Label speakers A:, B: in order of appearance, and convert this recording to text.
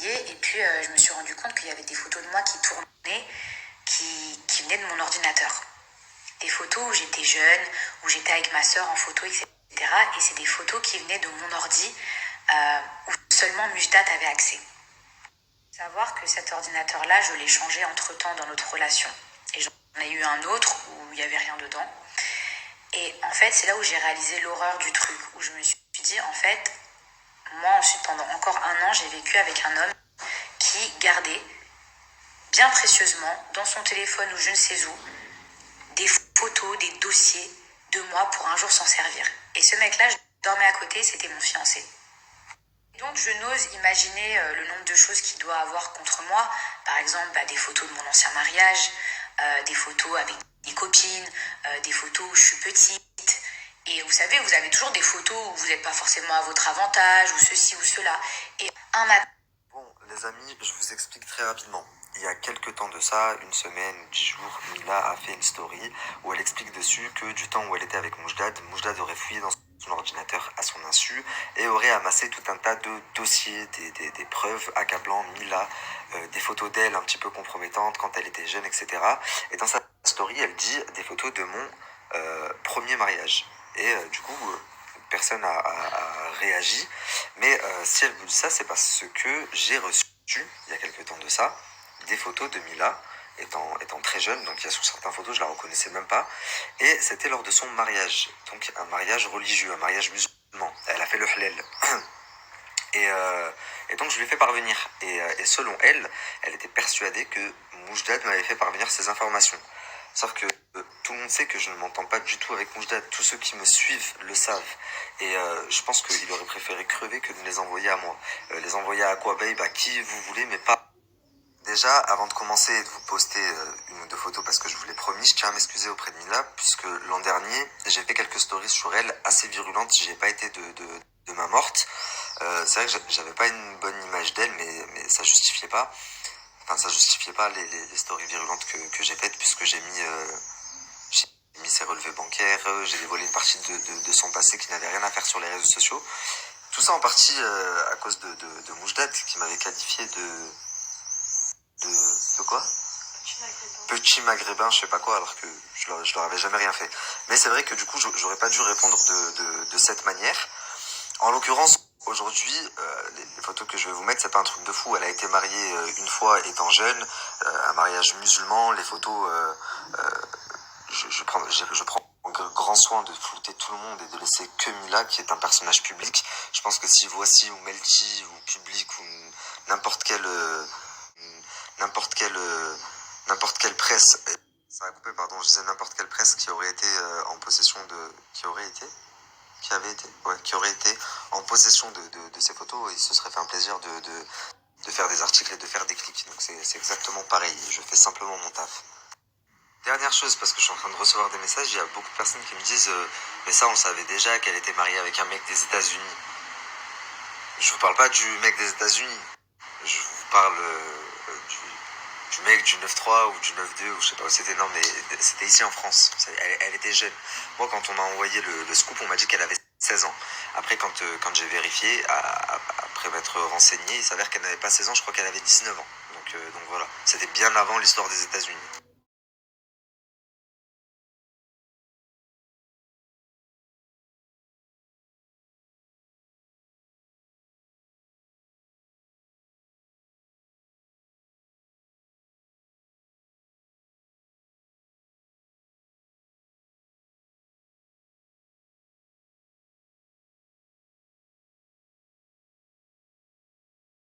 A: Et puis je me suis rendu compte qu'il y avait des photos de moi qui tournaient, qui venaient de mon ordinateur. Des photos où j'étais jeune, où j'étais avec ma sœur en photo, etc. Et c'est des photos qui venaient de mon ordi, où seulement Mujdat avait accès. Savoir que cet ordinateur-là, je l'ai changé entre-temps dans notre relation. Et j'en ai eu un autre où il n'y avait rien dedans. Et en fait, c'est là où j'ai réalisé l'horreur du truc, où je me suis dit, en fait, moi ensuite, pendant encore un an, j'ai vécu avec un homme qui gardait bien précieusement dans son téléphone ou je ne sais où des photos, des dossiers de moi pour un jour s'en servir. Et ce mec-là, je dormais à côté, c'était mon fiancé. Donc je n'ose imaginer le nombre de choses qu'il doit avoir contre moi. Par exemple, des photos de mon ancien mariage, des photos avec des copines, des photos où je suis petite. Et vous savez, vous avez toujours des photos où vous n'êtes pas forcément à votre avantage, ou ceci ou cela. Et un matin...
B: Bon, les amis, je vous explique très rapidement. Il y a quelques temps de ça, une semaine, 10 jours, Mila a fait une story où elle explique dessus que du temps où elle était avec Moujdad aurait fouillé dans son ordinateur à son insu et aurait amassé tout un tas de dossiers, des preuves accablant Mila, des photos d'elle un petit peu compromettantes quand elle était jeune, etc. Et dans sa story, elle dit des photos de mon premier mariage. Et du coup, personne a réagi. Mais si elle vous dit ça, c'est parce que j'ai reçu, il y a quelques temps de ça, des photos de Mila étant très jeune, donc il y a sur certaines photos, je la reconnaissais même pas, et c'était lors de son mariage, donc un mariage religieux, un mariage musulman. Elle a fait le halal. Et donc je lui ai fait parvenir. Et selon elle, elle était persuadée que Moujdad m'avait fait parvenir ces informations. Sauf que tout le monde sait que je ne m'entends pas du tout avec Moujdad. Tous ceux qui me suivent le savent. Et je pense qu'il aurait préféré crever que de me les envoyer à moi. Les envoyer à Aquababe, à qui vous voulez, mais pas. Déjà, avant de commencer et de vous poster une ou deux photos parce que je vous l'ai promis, je tiens à m'excuser auprès de Mila, puisque l'an dernier, j'ai fait quelques stories sur elle assez virulentes. J'ai pas été de ma morte. C'est vrai que j'avais pas une bonne image d'elle, mais ça justifiait pas. Enfin, ça justifiait pas les stories virulentes que j'ai faites, puisque j'ai mis ses relevés bancaires, j'ai dévoilé une partie de son passé qui n'avait rien à faire sur les réseaux sociaux. Tout ça en partie à cause de Moujdad, qui m'avait qualifié de quoi? Petit maghrébin, je sais pas quoi, alors que je leur avais jamais rien fait. Mais c'est vrai que du coup, j'aurais pas dû répondre de cette manière. En l'occurrence, aujourd'hui, les photos que je vais vous mettre, c'est pas un truc de fou. Elle a été mariée une fois étant jeune, un mariage musulman. Les photos, je prends grand soin de flouter tout le monde et de laisser que Mila, qui est un personnage public. Je pense que si Voici ou Melty ou Public ou n'importe quelle n'importe quelle n'importe quelle presse, ça a coupé, pardon, je disais n'importe quelle presse qui aurait été en possession de, qui aurait été en possession de ces photos, il se serait fait un plaisir de faire des articles et de faire des clics. Donc c'est exactement pareil, je fais simplement mon taf. Dernière chose, parce que je suis en train de recevoir des messages, il y a beaucoup de personnes qui me disent mais ça on savait déjà qu'elle était mariée avec un mec des États-Unis. Je vous parle pas du mec des États-Unis, je vous parle du mec du 9-3 ou du 9-2 ou je sais pas où c'était. Non mais c'était ici en France, elle était jeune. Moi quand on m'a envoyé le scoop, on m'a dit qu'elle avait 16 ans. Après quand j'ai vérifié, après m'être renseigné, il s'avère qu'elle n'avait pas 16 ans, je crois qu'elle avait 19 ans. Donc voilà, c'était bien avant l'histoire des États-Unis.